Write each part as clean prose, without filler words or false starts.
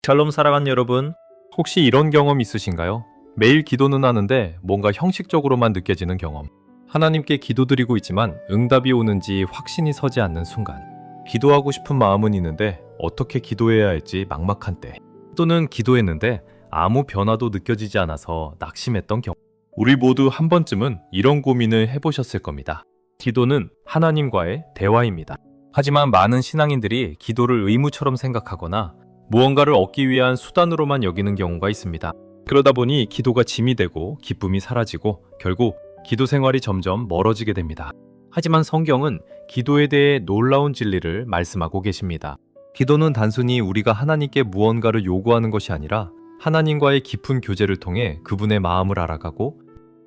샬롬 사랑하는 여러분, 혹시 이런 경험 있으신가요? 매일 기도는 하는데 뭔가 형식적으로만 느껴지는 경험. 하나님께 기도드리고 있지만 응답이 오는지 확신이 서지 않는 순간. 기도하고 싶은 마음은 있는데 어떻게 기도해야 할지 막막한 때. 또는 기도했는데 아무 변화도 느껴지지 않아서 낙심했던 경험. 우리 모두 한 번쯤은 이런 고민을 해보셨을 겁니다. 기도는 하나님과의 대화입니다. 하지만 많은 신앙인들이 기도를 의무처럼 생각하거나 무언가를 얻기 위한 수단으로만 여기는 경우가 있습니다. 그러다 보니 기도가 짐이 되고 기쁨이 사라지고 결국 기도 생활이 점점 멀어지게 됩니다. 하지만 성경은 기도에 대해 놀라운 진리를 말씀하고 계십니다. 기도는 단순히 우리가 하나님께 무언가를 요구하는 것이 아니라 하나님과의 깊은 교제를 통해 그분의 마음을 알아가고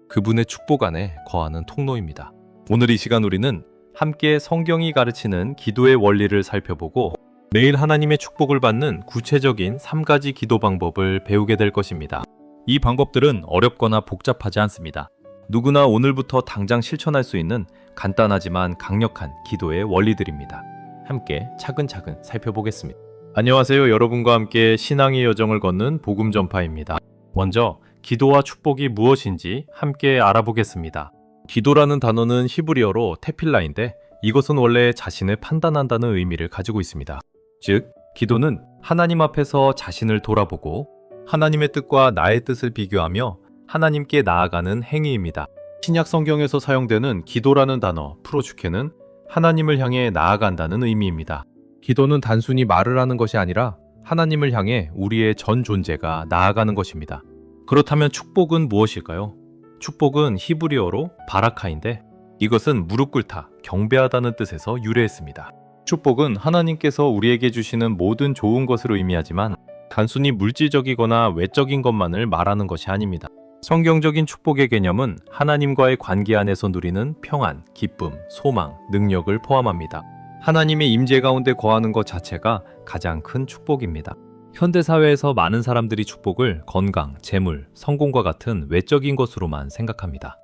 그분의 축복 안에 거하는 통로입니다. 오늘 이 시간 우리는 함께 성경이 가르치는 기도의 원리를 살펴보고 매일 하나님의 축복을 받는 구체적인 3가지 기도 방법을 배우게 될 것입니다. 이 방법들은 어렵거나 복잡하지 않습니다. 누구나 오늘부터 당장 실천할 수 있는 간단하지만 강력한 기도의 원리들입니다. 함께 차근차근 살펴보겠습니다. 안녕하세요. 여러분과 함께 신앙의 여정을 걷는 복음 전파입니다. 먼저 기도와 축복이 무엇인지 함께 알아보겠습니다. 기도라는 단어는 히브리어로 테필라인데 이것은 원래 자신을 판단한다는 의미를 가지고 있습니다. 즉, 기도는 하나님 앞에서 자신을 돌아보고 하나님의 뜻과 나의 뜻을 비교하며 하나님께 나아가는 행위입니다. 신약 성경에서 사용되는 기도라는 단어 프로축케는 하나님을 향해 나아간다는 의미입니다. 기도는 단순히 말을 하는 것이 아니라 하나님을 향해 우리의 전 존재가 나아가는 것입니다. 그렇다면 축복은 무엇일까요? 축복은 히브리어로 바라카인데 이것은 무릎 꿇다, 경배하다는 뜻에서 유래했습니다. 축복은 하나님께서 우리에게 주시는 모든 좋은 것을 의미하지만 단순히 물질적이거나 외적인 것만을 말하는 것이 아닙니다. 성경적인 축복의 개념은 하나님과의 관계 안에서 누리는 평안, 기쁨, 소망, 능력을 포함합니다. 하나님의 임재 가운데 거하는 것 자체가 가장 큰 축복입니다. 현대사회에서 많은 사람들이 축복을 건강, 재물, 성공과 같은 외적인 것으로만 생각합니다.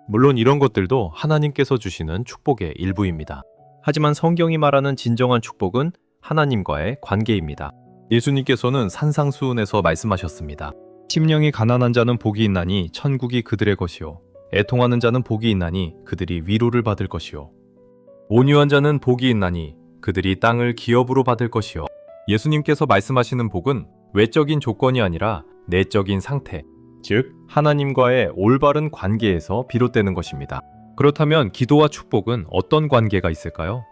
물론 이런 것들도 하나님께서 주시는 축복의 일부입니다. 하지만 성경이 말하는 진정한 축복은 하나님과의 관계입니다. 예수님께서는 산상수훈에서 말씀하셨습니다. 심령이 가난한 자는 복이 있나니 천국이 그들의 것이요 애통하는 자는 복이 있나니 그들이 위로를 받을 것이요 온유한 자는 복이 있나니 그들이 땅을 기업으로 받을 것이요. 예수님께서 말씀하시는 복은 외적인 조건이 아니라 내적인 상태, 즉 하나님과의 올바른 관계에서 비롯되는 것입니다. 그렇다면 기도와 축복은 어떤 관계가 있을까요?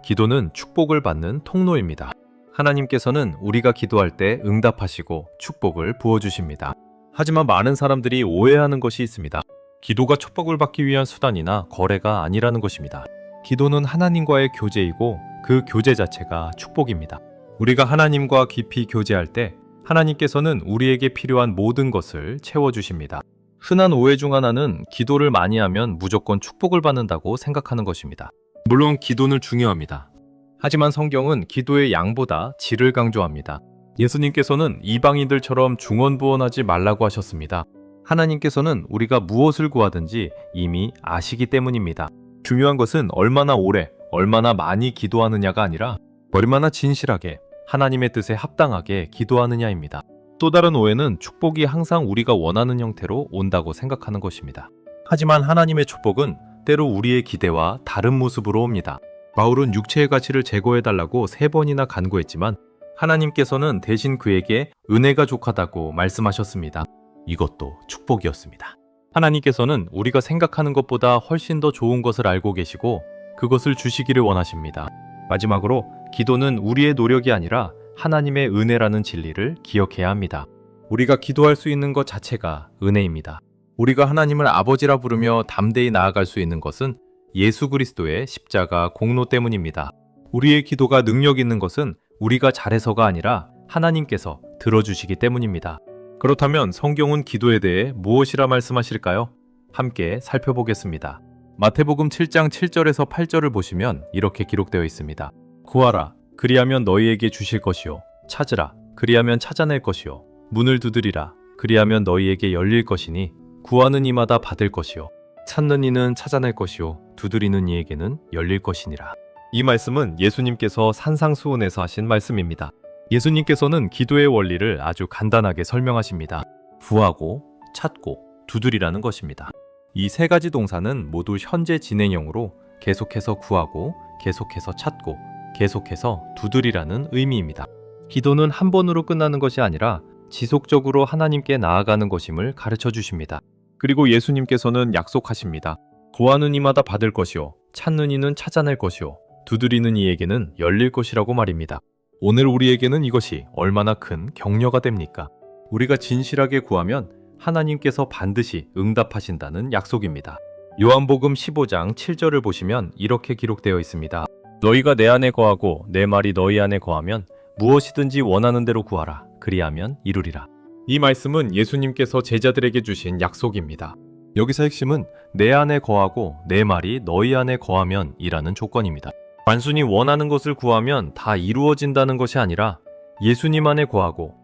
기도는 축복을 받는 통로입니다. 하나님께서는 우리가 기도할 때 응답하시고 축복을 부어주십니다. 하지만 많은 사람들이 오해하는 것이 있습니다. 기도가 축복을 받기 위한 수단이나 거래가 아니라는 것입니다. 기도는 하나님과의 교제이고 그 교제 자체가 축복입니다. 우리가 하나님과 깊이 교제할 때 하나님께서는 우리에게 필요한 모든 것을 채워주십니다. 흔한 오해 중 하나는 기도를 많이 하면 무조건 축복을 받는다고 생각하는 것입니다. 물론 기도는 중요합니다. 하지만 성경은 기도의 양보다 질을 강조합니다. 예수님께서는 이방인들처럼 중언부언하지 말라고 하셨습니다. 하나님께서는 우리가 무엇을 구하든지 이미 아시기 때문입니다. 중요한 것은 얼마나 오래, 얼마나 많이 기도하느냐가 아니라 얼마나 진실하게 하나님의 뜻에 합당하게 기도하느냐입니다. 또 다른 오해는 축복이 항상 우리가 원하는 형태로 온다고 생각하는 것입니다. 하지만 하나님의 축복은 때로 우리의 기대와 다른 모습으로 옵니다. 바울은 육체의 가치를 제거해달라고 3번이나 간구했지만 하나님께서는 대신 그에게 은혜가 족하다고 말씀하셨습니다. 이것도 축복이었습니다. 하나님께서는 우리가 생각하는 것보다 훨씬 더 좋은 것을 알고 계시고 그것을 주시기를 원하십니다. 마지막으로 기도는 우리의 노력이 아니라 하나님의 은혜라는 진리를 기억해야 합니다. 우리가 기도할 수 있는 것 자체가 은혜입니다. 우리가 하나님을 아버지라 부르며 담대히 나아갈 수 있는 것은 예수 그리스도의 십자가 공로 때문입니다. 우리의 기도가 능력 있는 것은 우리가 잘해서가 아니라 하나님께서 들어주시기 때문입니다. 그렇다면 성경은 기도에 대해 무엇이라 말씀하실까요? 함께 살펴보겠습니다. 마태복음 7장 7절에서 8절을 보시면 이렇게 기록되어 있습니다. 구하라, 그리하면 너희에게 주실 것이요. 찾으라, 그리하면 찾아낼 것이요. 문을 두드리라, 그리하면 너희에게 열릴 것이니 구하는 이마다 받을 것이요. 찾는 이는 찾아낼 것이요. 두드리는 이에게는 열릴 것이니라. 이 말씀은 예수님께서 산상수훈에서 하신 말씀입니다. 예수님께서는 기도의 원리를 아주 간단하게 설명하십니다. 구하고, 찾고, 두드리라는 것입니다. 이 세 가지 동사는 모두 현재 진행형으로 계속해서 구하고, 계속해서 찾고, 계속해서 두드리라는 의미입니다. 기도는 한 번으로 끝나는 것이 아니라 지속적으로 하나님께 나아가는 것임을 가르쳐 주십니다. 그리고 예수님께서는 약속하십니다. 구하는 이마다 받을 것이요, 찾는 이는 찾아낼 것이요, 두드리는 이에게는 열릴 것이라고 말입니다. 오늘 우리에게는 이것이 얼마나 큰 격려가 됩니까? 우리가 진실하게 구하면 하나님께서 반드시 응답하신다는 약속입니다. 요한복음 15장 7절을 보시면 이렇게 기록되어 있습니다. 너희가 내 안에 거하고 내 말이 너희 안에 거하면 무엇이든지 원하는 대로 구하라. 그리하면 이루리라. 이 말씀은 예수님께서 제자들에게 주신 약속입니다. 여기서 핵심은 내 안에 거하고 내 말이 너희 안에 거하면 이라는 조건입니다. 단순히 원하는 것을 구하면 다 이루어진다는 것이 아니라 예수님 안에 거하고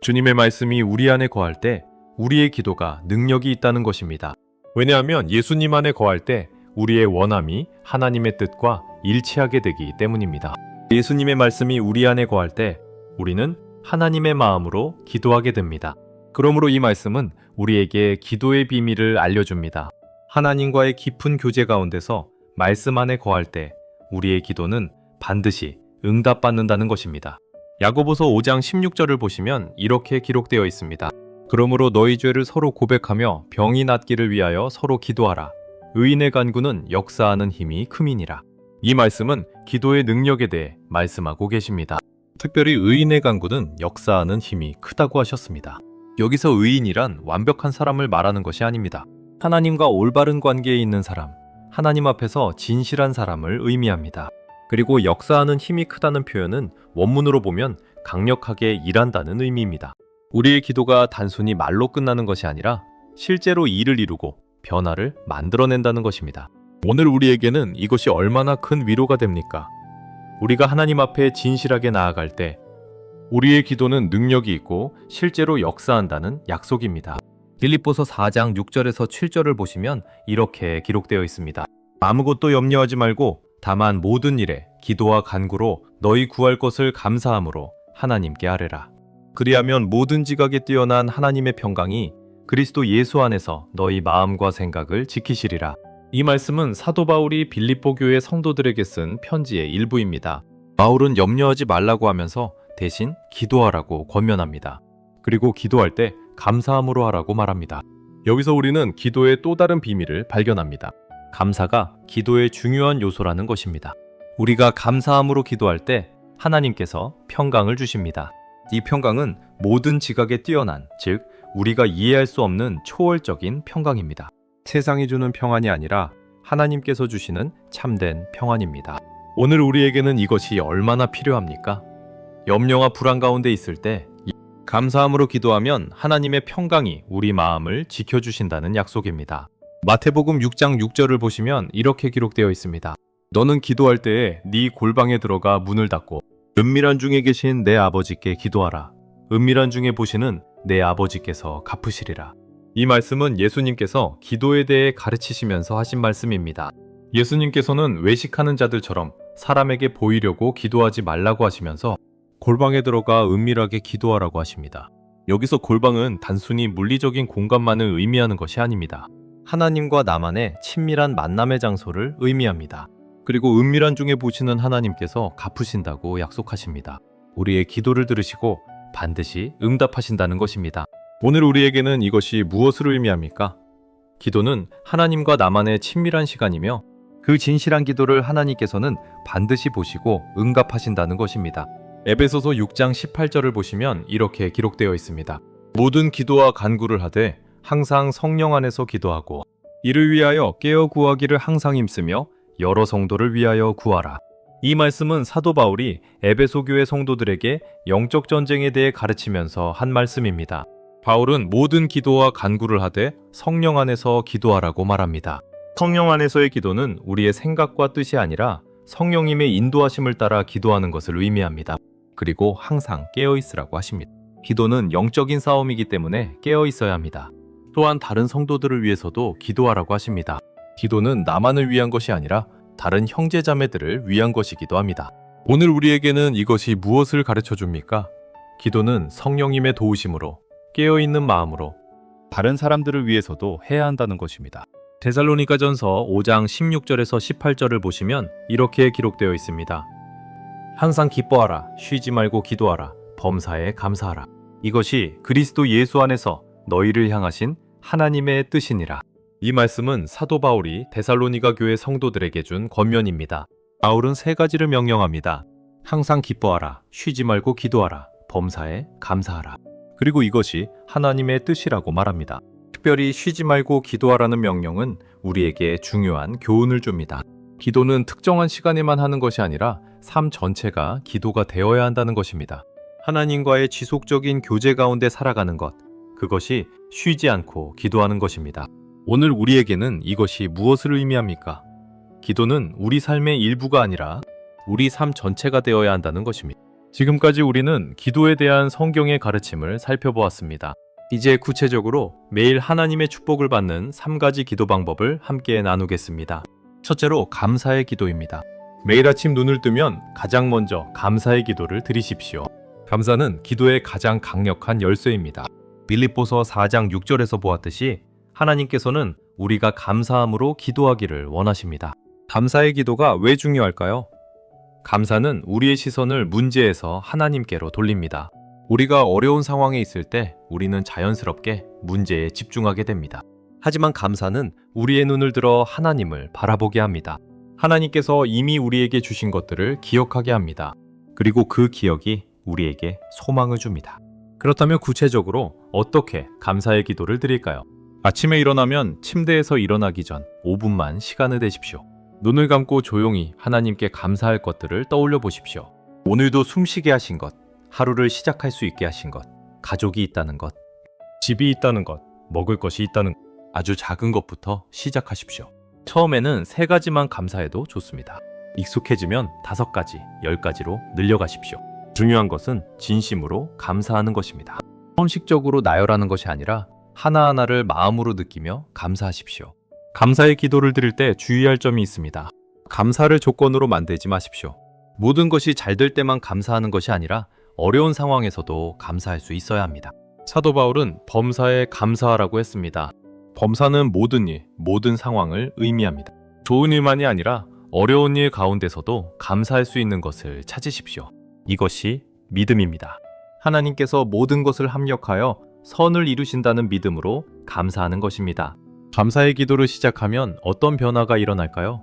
주님의 말씀이 우리 안에 거할 때 우리의 기도가 능력이 있다는 것입니다. 왜냐하면 예수님 안에 거할 때 우리의 원함이 하나님의 뜻과 일치하게 되기 때문입니다. 예수님의 말씀이 우리 안에 거할 때 우리는 하나님의 마음으로 기도하게 됩니다. 그러므로 이 말씀은 우리에게 기도의 비밀을 알려줍니다. 하나님과의 깊은 교제 가운데서 말씀 안에 거할 때 우리의 기도는 반드시 응답받는다는 것입니다. 야고보서 5장 16절을 보시면 이렇게 기록되어 있습니다. 그러므로 너희 죄를 서로 고백하며 병이 낫기를 위하여 서로 기도하라. 의인의 간구는 역사하는 힘이 큼이니라. 이 말씀은 기도의 능력에 대해 말씀하고 계십니다. 특별히 의인의 간구는 역사하는 힘이 크다고 하셨습니다. 여기서 의인이란 완벽한 사람을 말하는 것이 아닙니다. 하나님과 올바른 관계에 있는 사람, 하나님 앞에서 진실한 사람을 의미합니다. 그리고 역사하는 힘이 크다는 표현은 원문으로 보면 강력하게 일한다는 의미입니다. 우리의 기도가 단순히 말로 끝나는 것이 아니라 실제로 일을 이루고 변화를 만들어낸다는 것입니다. 오늘 우리에게는 이것이 얼마나 큰 위로가 됩니까? 우리가 하나님 앞에 진실하게 나아갈 때 우리의 기도는 능력이 있고 실제로 역사한다는 약속입니다. 빌립보서 4장 6절에서 7절을 보시면 이렇게 기록되어 있습니다. 아무것도 염려하지 말고 다만 모든 일에 기도와 간구로 너희 구할 것을 감사함으로 하나님께 아뢰라. 그리하면 모든 지각에 뛰어난 하나님의 평강이 그리스도 예수 안에서 너희 마음과 생각을 지키시리라. 이 말씀은 사도 바울이 빌립보 교회 성도들에게 쓴 편지의 일부입니다. 바울은 염려하지 말라고 하면서 대신 기도하라고 권면합니다. 그리고 기도할 때 감사함으로 하라고 말합니다. 여기서 우리는 기도의 또 다른 비밀을 발견합니다. 감사가 기도의 중요한 요소라는 것입니다. 우리가 감사함으로 기도할 때 하나님께서 평강을 주십니다. 이 평강은 모든 지각에 뛰어난, 즉 우리가 이해할 수 없는 초월적인 평강입니다. 세상이 주는 평안이 아니라 하나님께서 주시는 참된 평안입니다. 오늘 우리에게는 이것이 얼마나 필요합니까? 염려와 불안 가운데 있을 때 감사함으로 기도하면 하나님의 평강이 우리 마음을 지켜주신다는 약속입니다. 마태복음 6장 6절을 보시면 이렇게 기록되어 있습니다. 너는 기도할 때에 네 골방에 들어가 문을 닫고 은밀한 중에 계신 내 아버지께 기도하라. 은밀한 중에 보시는 내 아버지께서 갚으시리라. 이 말씀은 예수님께서 기도에 대해 가르치시면서 하신 말씀입니다. 예수님께서는 외식하는 자들처럼 사람에게 보이려고 기도하지 말라고 하시면서 골방에 들어가 은밀하게 기도하라고 하십니다. 여기서 골방은 단순히 물리적인 공간만을 의미하는 것이 아닙니다. 하나님과 나만의 친밀한 만남의 장소를 의미합니다. 그리고 은밀한 중에 보시는 하나님께서 갚으신다고 약속하십니다. 우리의 기도를 들으시고 반드시 응답하신다는 것입니다. 오늘 우리에게는 이것이 무엇을 의미합니까? 기도는 하나님과 나만의 친밀한 시간이며 그 진실한 기도를 하나님께서는 반드시 보시고 응답하신다는 것입니다. 에베소서 6장 18절을 보시면 이렇게 기록되어 있습니다. 모든 기도와 간구를 하되 항상 성령 안에서 기도하고 이를 위하여 깨어 구하기를 항상 힘쓰며 여러 성도를 위하여 구하라. 이 말씀은 사도 바울이 에베소 교회 성도들에게 영적 전쟁에 대해 가르치면서 한 말씀입니다. 바울은 모든 기도와 간구를 하되 성령 안에서 기도하라고 말합니다. 성령 안에서의 기도는 우리의 생각과 뜻이 아니라 성령님의 인도하심을 따라 기도하는 것을 의미합니다. 그리고 항상 깨어 있으라고 하십니다. 기도는 영적인 싸움이기 때문에 깨어 있어야 합니다. 또한 다른 성도들을 위해서도 기도하라고 하십니다. 기도는 나만을 위한 것이 아니라 다른 형제자매들을 위한 것이기도 합니다. 오늘 우리에게는 이것이 무엇을 가르쳐 줍니까? 기도는 성령님의 도우심으로 깨어있는 마음으로 다른 사람들을 위해서도 해야 한다는 것입니다. 데살로니가전서 5장 16절에서 18절을 보시면 이렇게 기록되어 있습니다. 항상 기뻐하라, 쉬지 말고 기도하라, 범사에 감사하라. 이것이 그리스도 예수 안에서 너희를 향하신 하나님의 뜻이니라. 이 말씀은 사도 바울이 데살로니가 교회 성도들에게 준 권면입니다. 바울은 세 가지를 명령합니다. 항상 기뻐하라, 쉬지 말고 기도하라, 범사에 감사하라. 그리고 이것이 하나님의 뜻이라고 말합니다. 특별히 쉬지 말고 기도하라는 명령은 우리에게 중요한 교훈을 줍니다. 기도는 특정한 시간에만 하는 것이 아니라 삶 전체가 기도가 되어야 한다는 것입니다. 하나님과의 지속적인 교제 가운데 살아가는 것, 그것이 쉬지 않고 기도하는 것입니다. 오늘 우리에게는 이것이 무엇을 의미합니까? 기도는 우리 삶의 일부가 아니라 우리 삶 전체가 되어야 한다는 것입니다. 지금까지 우리는 기도에 대한 성경의 가르침을 살펴보았습니다. 이제 구체적으로 매일 하나님의 축복을 받는 3가지 기도 방법을 함께 나누겠습니다. 첫째로 감사의 기도입니다. 매일 아침 눈을 뜨면 가장 먼저 감사의 기도를 드리십시오. 감사는 기도의 가장 강력한 열쇠입니다. 빌립보서 4장 6절에서 보았듯이 하나님께서는 우리가 감사함으로 기도하기를 원하십니다. 감사의 기도가 왜 중요할까요? 감사는 우리의 시선을 문제에서 하나님께로 돌립니다. 우리가 어려운 상황에 있을 때 우리는 자연스럽게 문제에 집중하게 됩니다. 하지만 감사는 우리의 눈을 들어 하나님을 바라보게 합니다. 하나님께서 이미 우리에게 주신 것들을 기억하게 합니다. 그리고 그 기억이 우리에게 소망을 줍니다. 그렇다면 구체적으로 어떻게 감사의 기도를 드릴까요? 아침에 일어나면 침대에서 일어나기 전 5분만 시간을 내십시오. 눈을 감고 조용히 하나님께 감사할 것들을 떠올려 보십시오. 오늘도 숨쉬게 하신 것, 하루를 시작할 수 있게 하신 것, 가족이 있다는 것, 집이 있다는 것, 먹을 것이 있다는 것, 아주 작은 것부터 시작하십시오. 처음에는 3가지만 감사해도 좋습니다. 익숙해지면 5가지, 10가지로 늘려가십시오. 중요한 것은 진심으로 감사하는 것입니다. 형식적으로 나열하는 것이 아니라 하나하나를 마음으로 느끼며 감사하십시오. 감사의 기도를 드릴 때 주의할 점이 있습니다. 감사를 조건으로 만들지 마십시오. 모든 것이 잘 될 때만 감사하는 것이 아니라 어려운 상황에서도 감사할 수 있어야 합니다. 사도 바울은 범사에 감사하라고 했습니다. 범사는 모든 일, 모든 상황을 의미합니다. 좋은 일만이 아니라 어려운 일 가운데서도 감사할 수 있는 것을 찾으십시오. 이것이 믿음입니다. 하나님께서 모든 것을 합력하여 선을 이루신다는 믿음으로 감사하는 것입니다. 감사의 기도를 시작하면 어떤 변화가 일어날까요?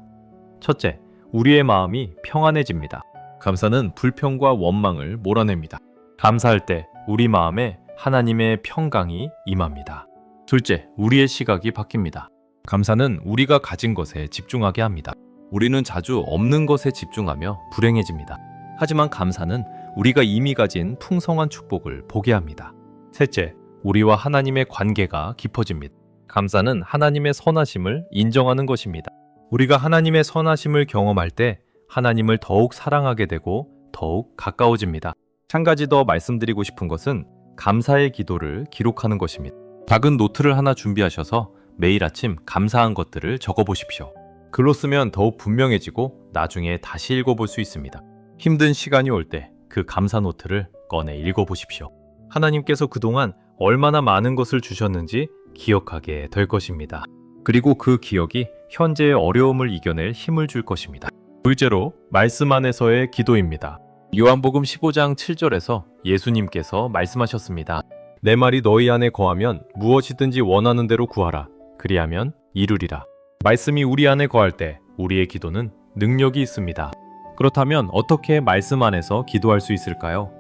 첫째, 우리의 마음이 평안해집니다. 감사는 불평과 원망을 몰아냅니다. 감사할 때 우리 마음에 하나님의 평강이 임합니다. 둘째, 우리의 시각이 바뀝니다. 감사는 우리가 가진 것에 집중하게 합니다. 우리는 자주 없는 것에 집중하며 불행해집니다. 하지만 감사는 우리가 이미 가진 풍성한 축복을 보게 합니다. 셋째, 우리와 하나님의 관계가 깊어집니다. 감사는 하나님의 선하심을 인정하는 것입니다. 우리가 하나님의 선하심을 경험할 때 하나님을 더욱 사랑하게 되고 더욱 가까워집니다. 한 가지 더 말씀드리고 싶은 것은 감사의 기도를 기록하는 것입니다. 작은 노트를 하나 준비하셔서 매일 아침 감사한 것들을 적어보십시오. 글로 쓰면 더욱 분명해지고 나중에 다시 읽어볼 수 있습니다. 힘든 시간이 올 때 그 감사 노트를 꺼내 읽어보십시오. 하나님께서 그동안 얼마나 많은 것을 주셨는지 기억하게 될 것입니다. 그리고 그 기억이 현재의 어려움을 이겨낼 힘을 줄 것입니다. 둘째로 말씀 안에서의 기도입니다. 요한복음 15장 7절에서 예수님께서 말씀하셨습니다. 내 말이 너희 안에 거하면 무엇이든지 원하는 대로 구하라. 그리하면 이루리라. 말씀이 우리 안에 거할 때 우리의 기도는 능력이 있습니다. 그렇다면 어떻게 말씀 안에서 기도할 수 있을까요?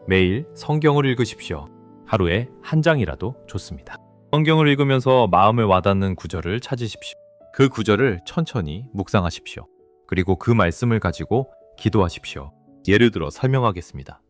매일 성경을 읽으십시오. 하루에 한 장이라도 좋습니다. 성경을 읽으면서 마음에 와닿는 구절을 찾으십시오. 그 구절을 천천히 묵상하십시오. 그리고 그 말씀을 가지고 기도하십시오. 예를 들어 설명하겠습니다.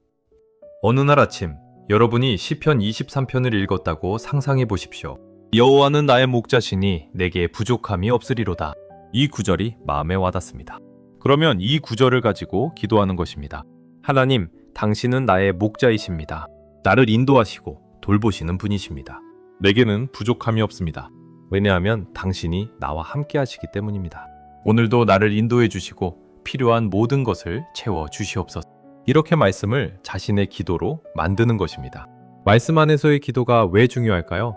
어느 날 아침 여러분이 시편 23편을 읽었다고 상상해 보십시오. 여호와는 나의 목자시니 내게 부족함이 없으리로다. 이 구절이 마음에 와닿습니다. 그러면 이 구절을 가지고 기도하는 것입니다. 하나님, 당신은 나의 목자이십니다. 나를 인도하시고 돌보시는 분이십니다. 내게는 부족함이 없습니다. 왜냐하면 당신이 나와 함께 하시기 때문입니다. 오늘도 나를 인도해 주시고 필요한 모든 것을 채워 주시옵소서. 이렇게 말씀을 자신의 기도로 만드는 것입니다. 말씀 안에서의 기도가 왜 중요할까요?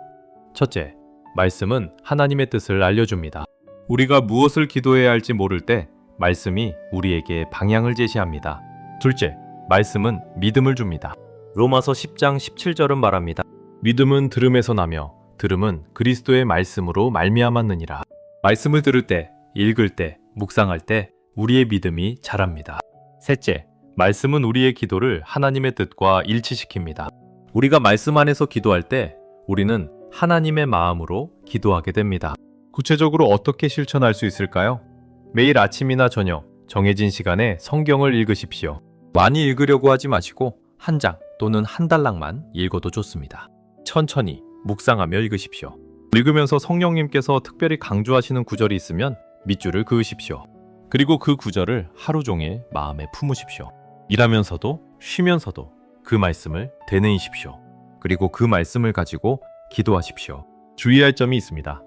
첫째, 말씀은 하나님의 뜻을 알려줍니다. 우리가 무엇을 기도해야 할지 모를 때 말씀이 우리에게 방향을 제시합니다. 둘째, 말씀은 믿음을 줍니다. 로마서 10장 17절은 말합니다. 믿음은 들음에서 나며 들음은 그리스도의 말씀으로 말미암았느니라. 말씀을 들을 때, 읽을 때, 묵상할 때 우리의 믿음이 자랍니다. 셋째, 말씀은 우리의 기도를 하나님의 뜻과 일치시킵니다. 우리가 말씀 안에서 기도할 때 우리는 하나님의 마음으로 기도하게 됩니다. 구체적으로 어떻게 실천할 수 있을까요? 매일 아침이나 저녁 정해진 시간에 성경을 읽으십시오. 많이 읽으려고 하지 마시고 한 장 또는 한 달락만 읽어도 좋습니다. 천천히 묵상하며 읽으십시오. 읽으면서 성령님께서 특별히 강조하시는 구절이 있으면 밑줄을 그으십시오. 그리고 그 구절을 하루 종일 마음에 품으십시오. 일하면서도 쉬면서도 그 말씀을 되뇌이십시오. 그리고 그 말씀을 가지고 기도하십시오. 주의할 점이 있습니다.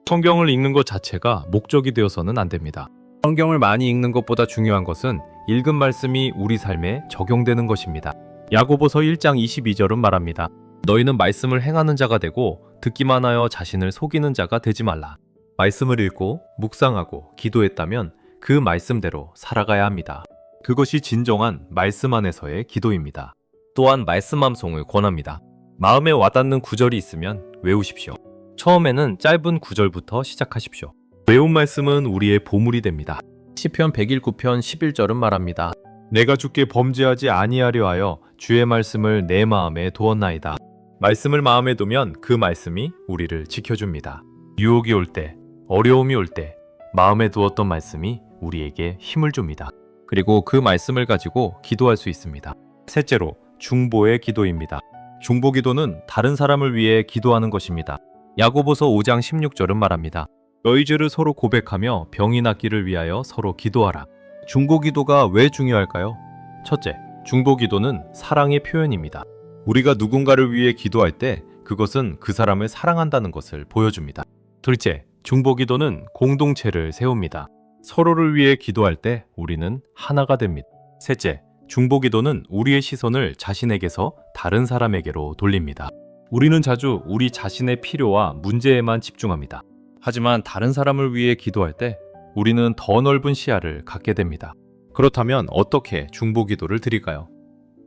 성경을 읽는 것 자체가 목적이 되어서는 안 됩니다. 성경을 많이 읽는 것보다 중요한 것은 읽은 말씀이 우리 삶에 적용되는 것입니다. 야고보서 1장 22절은 말합니다. 너희는 말씀을 행하는 자가 되고 듣기만 하여 자신을 속이는 자가 되지 말라. 말씀을 읽고 묵상하고 기도했다면 그 말씀대로 살아가야 합니다. 그것이 진정한 말씀 안에서의 기도입니다. 또한 말씀 암송을 권합니다. 마음에 와닿는 구절이 있으면 외우십시오. 처음에는 짧은 구절부터 시작하십시오. 외운 말씀은 우리의 보물이 됩니다. 시편 119편 11절은 말합니다. 내가 주께 범죄하지 아니하려 하여 주의 말씀을 내 마음에 두었나이다. 말씀을 마음에 두면 그 말씀이 우리를 지켜줍니다. 유혹이 올 때, 어려움이 올 때 마음에 두었던 말씀이 우리에게 힘을 줍니다. 그리고 그 말씀을 가지고 기도할 수 있습니다. 셋째로, 중보의 기도입니다. 중보 기도는 다른 사람을 위해 기도하는 것입니다. 야고보서 5장 16절은 말합니다. 너희 죄를 서로 고백하며 병이 낫기를 위하여 서로 기도하라. 중보 기도가 왜 중요할까요? 첫째, 중보 기도는 사랑의 표현입니다. 우리가 누군가를 위해 기도할 때 그것은 그 사람을 사랑한다는 것을 보여줍니다. 둘째, 중보 기도는 공동체를 세웁니다. 서로를 위해 기도할 때 우리는 하나가 됩니다. 셋째, 중보 기도는 우리의 시선을 자신에게서 다른 사람에게로 돌립니다. 우리는 자주 우리 자신의 필요와 문제에만 집중합니다. 하지만 다른 사람을 위해 기도할 때 우리는 더 넓은 시야를 갖게 됩니다. 그렇다면 어떻게 중보 기도를 드릴까요?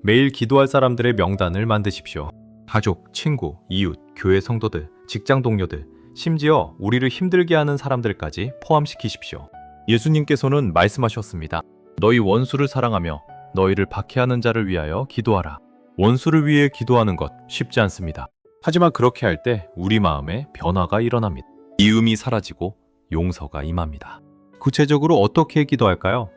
매일 기도할 사람들의 명단을 만드십시오. 가족, 친구, 이웃, 교회 성도들, 직장 동료들, 심지어 우리를 힘들게 하는 사람들까지 포함시키십시오. 예수님께서는 말씀하셨습니다. 너희 원수를 사랑하며 너희를 박해하는 자를 위하여 기도하라. 원수를 위해 기도하는 것 쉽지 않습니다. 하지만 그렇게 할 때 우리 마음에 변화가 일어납니다. 미움이 사라지고 용서가 임합니다. 구체적으로 어떻게 기도할까요?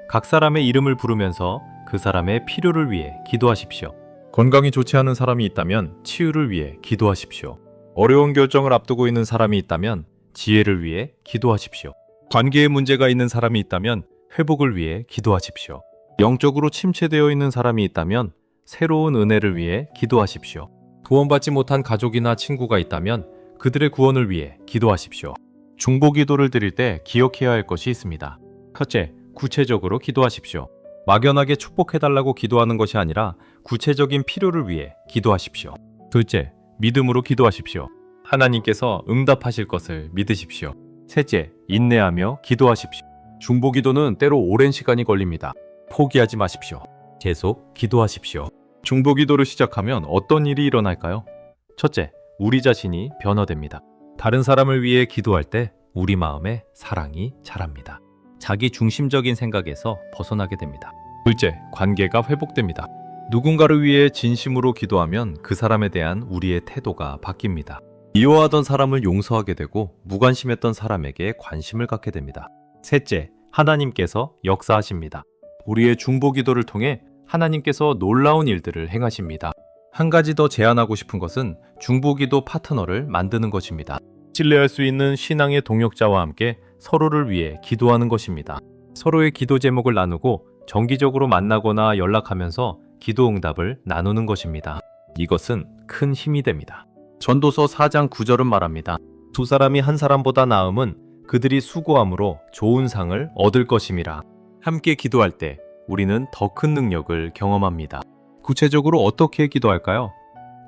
각 사람의 이름을 부르면서 그 사람의 필요를 위해 기도하십시오. 건강이 좋지 않은 사람이 있다면 치유를 위해 기도하십시오. 어려운 결정을 앞두고 있는 사람이 있다면 지혜를 위해 기도하십시오. 관계에 문제가 있는 사람이 있다면 회복을 위해 기도하십시오. 영적으로 침체되어 있는 사람이 있다면 새로운 은혜를 위해 기도하십시오. 구원받지 못한 가족이나 친구가 있다면 그들의 구원을 위해 기도하십시오. 중보 기도를 드릴 때 기억해야 할 것이 있습니다. 첫째, 구체적으로 기도하십시오. 막연하게 축복해달라고 기도하는 것이 아니라 구체적인 필요를 위해 기도하십시오. 둘째, 믿음으로 기도하십시오. 하나님께서 응답하실 것을 믿으십시오. 셋째, 인내하며 기도하십시오. 중보 기도는 때로 오랜 시간이 걸립니다. 포기하지 마십시오. 계속 기도하십시오. 중보 기도를 시작하면 어떤 일이 일어날까요? 첫째, 우리 자신이 변화됩니다. 다른 사람을 위해 기도할 때 우리 마음에 사랑이 자랍니다. 자기 중심적인 생각에서 벗어나게 됩니다. 둘째, 관계가 회복됩니다. 누군가를 위해 진심으로 기도하면 그 사람에 대한 우리의 태도가 바뀝니다. 미워하던 사람을 용서하게 되고 무관심했던 사람에게 관심을 갖게 됩니다. 셋째, 하나님께서 역사하십니다. 우리의 중보 기도를 통해 하나님께서 놀라운 일들을 행하십니다. 한 가지 더 제안하고 싶은 것은 중보 기도 파트너를 만드는 것입니다. 신뢰할 수 있는 신앙의 동역자와 함께 서로를 위해 기도하는 것입니다. 서로의 기도 제목을 나누고 정기적으로 만나거나 연락하면서 기도 응답을 나누는 것입니다. 이것은 큰 힘이 됩니다. 전도서 4장 9절은 말합니다. 두 사람이 한 사람보다 나음은 그들이 수고함으로 좋은 상을 얻을 것임이라. 함께 기도할 때 우리는 더 큰 능력을 경험합니다. 구체적으로 어떻게 기도할까요?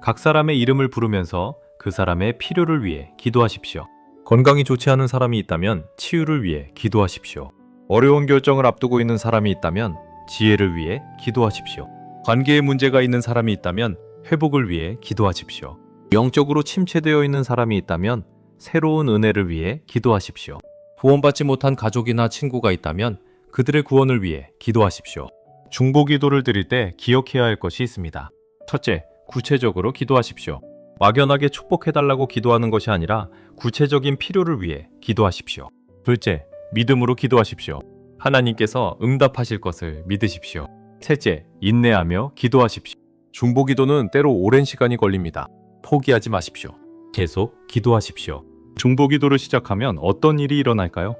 각 사람의 이름을 부르면서 그 사람의 필요를 위해 기도하십시오. 건강이 좋지 않은 사람이 있다면 치유를 위해 기도하십시오. 어려운 결정을 앞두고 있는 사람이 있다면 지혜를 위해 기도하십시오. 관계에 문제가 있는 사람이 있다면 회복을 위해 기도하십시오. 영적으로 침체되어 있는 사람이 있다면 새로운 은혜를 위해 기도하십시오. 구원받지 못한 가족이나 친구가 있다면 그들의 구원을 위해 기도하십시오. 중보 기도를 드릴 때 기억해야 할 것이 있습니다. 첫째, 구체적으로 기도하십시오. 막연하게 축복해달라고 기도하는 것이 아니라 구체적인 필요를 위해 기도하십시오. 둘째, 믿음으로 기도하십시오. 하나님께서 응답하실 것을 믿으십시오. 셋째, 인내하며 기도하십시오. 중보 기도는 때로 오랜 시간이 걸립니다. 포기하지 마십시오. 계속 기도하십시오. 중보 기도를 시작하면 어떤 일이 일어날까요?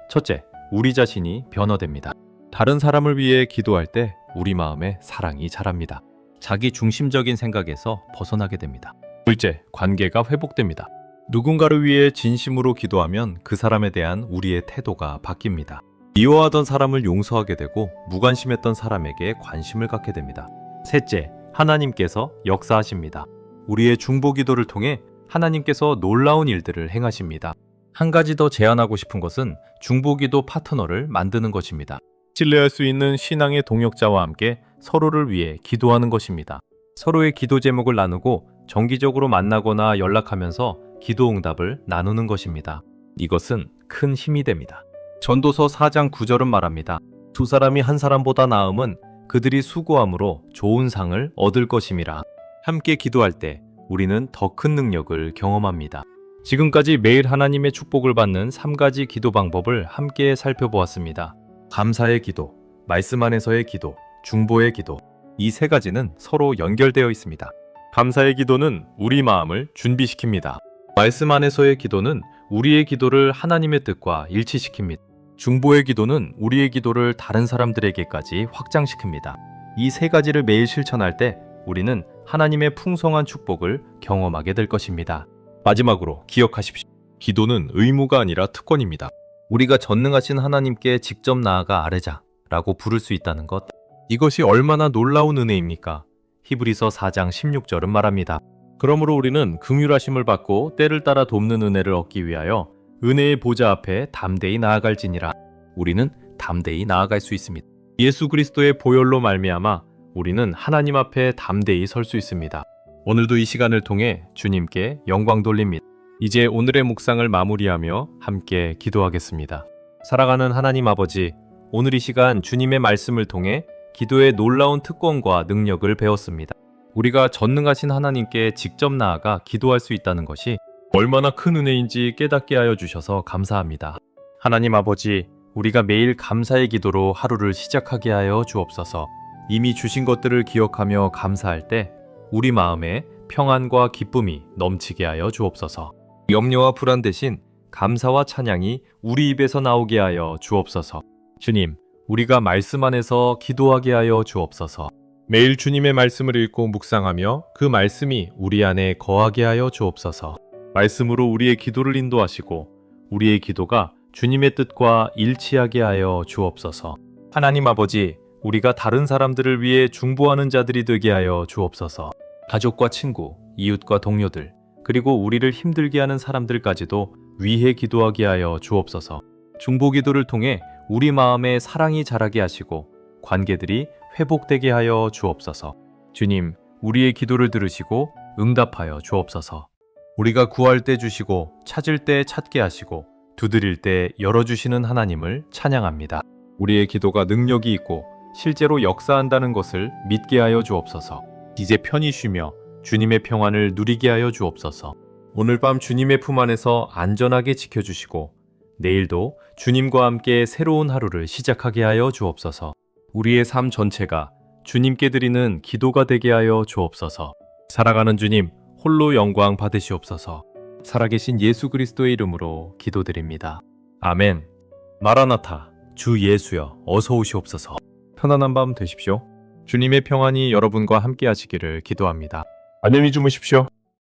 첫째, 우리 자신이 변화됩니다. 다른 사람을 위해 기도할 때 우리 마음에 사랑이 자랍니다. 자기 중심적인 생각에서 벗어나게 됩니다. 둘째, 관계가 회복됩니다. 누군가를 위해 진심으로 기도하면 그 사람에 대한 우리의 태도가 바뀝니다. 미워하던 사람을 용서하게 되고 무관심했던 사람에게 관심을 갖게 됩니다. 셋째, 하나님께서 역사하십니다. 우리의 중보 기도를 통해 하나님께서 놀라운 일들을 행하십니다. 한 가지 더 제안하고 싶은 것은 중보 기도 파트너를 만드는 것입니다. 신뢰할 수 있는 신앙의 동역자와 함께 서로를 위해 기도하는 것입니다. 서로의 기도 제목을 나누고 정기적으로 만나거나 연락하면서 기도 응답을 나누는 것입니다. 이것은 큰 힘이 됩니다. 전도서 4장 9절은 말합니다. 두 사람이 한 사람보다 나음은 그들이 수고함으로 좋은 상을 얻을 것임이라. 함께 기도할 때 우리는 더 큰 능력을 경험합니다. 지금까지 매일 하나님의 축복을 받는 3가지 기도 방법을 함께 살펴보았습니다. 감사의 기도, 말씀 안에서의 기도, 중보의 기도. 이 3가지는 서로 연결되어 있습니다. 감사의 기도는 우리 마음을 준비시킵니다. 말씀 안에서의 기도는 우리의 기도를 하나님의 뜻과 일치시킵니다. 중보의 기도는 우리의 기도를 다른 사람들에게까지 확장시킵니다. 이 3가지를 매일 실천할 때 우리는 하나님의 풍성한 축복을 경험하게 될 것입니다. 마지막으로 기억하십시오. 기도는 의무가 아니라 특권입니다. 우리가 전능하신 하나님께 직접 나아가 아뢰자라고 부를 수 있다는 것. 이것이 얼마나 놀라운 은혜입니까? 히브리서 4장 16절은 말합니다. 그러므로 우리는 긍휼하심을 받고 때를 따라 돕는 은혜를 얻기 위하여 은혜의 보좌 앞에 담대히 나아갈지니라. 우리는 담대히 나아갈 수 있습니다. 예수 그리스도의 보혈로 말미암아 우리는 하나님 앞에 담대히 설 수 있습니다. 오늘도 이 시간을 통해 주님께 영광 돌립니다. 이제 오늘의 묵상을 마무리하며 함께 기도하겠습니다. 사랑하는 하나님 아버지, 오늘 이 시간 주님의 말씀을 통해 기도의 놀라운 특권과 능력을 배웠습니다. 우리가 전능하신 하나님께 직접 나아가 기도할 수 있다는 것이 얼마나 큰 은혜인지 깨닫게 하여 주셔서 감사합니다. 하나님 아버지, 우리가 매일 감사의 기도로 하루를 시작하게 하여 주옵소서. 이미 주신 것들을 기억하며 감사할 때 우리 마음에 평안과 기쁨이 넘치게 하여 주옵소서. 염려와 불안 대신 감사와 찬양이 우리 입에서 나오게 하여 주옵소서. 주님, 우리가 말씀 안에서 기도하게 하여 주옵소서. 매일 주님의 말씀을 읽고 묵상하며 그 말씀이 우리 안에 거하게 하여 주옵소서. 말씀으로 우리의 기도를 인도하시고 우리의 기도가 주님의 뜻과 일치하게 하여 주옵소서. 하나님 아버지, 우리가 다른 사람들을 위해 중보하는 자들이 되게 하여 주옵소서. 가족과 친구, 이웃과 동료들, 그리고 우리를 힘들게 하는 사람들까지도 위해 기도하게 하여 주옵소서. 중보 기도를 통해 우리 마음에 사랑이 자라게 하시고 관계들이 회복되게 하여 주옵소서. 주님, 우리의 기도를 들으시고 응답하여 주옵소서. 우리가 구할 때 주시고 찾을 때 찾게 하시고 두드릴 때 열어주시는 하나님을 찬양합니다. 우리의 기도가 능력이 있고 실제로 역사한다는 것을 믿게 하여 주옵소서. 이제 편히 쉬며 주님의 평안을 누리게 하여 주옵소서. 오늘 밤 주님의 품 안에서 안전하게 지켜주시고 내일도 주님과 함께 새로운 하루를 시작하게 하여 주옵소서. 우리의 삶 전체가 주님께 드리는 기도가 되게 하여 주옵소서. 살아가는 주님, 홀로 영광 받으시옵소서. 살아계신 예수 그리스도의 이름으로 기도드립니다. 아멘. 마라나타, 주 예수여, 어서 오시옵소서. 편안한 밤 되십시오. 주님의 평안이 여러분과 함께 하시기를 기도합니다. 안녕히 주무십시오.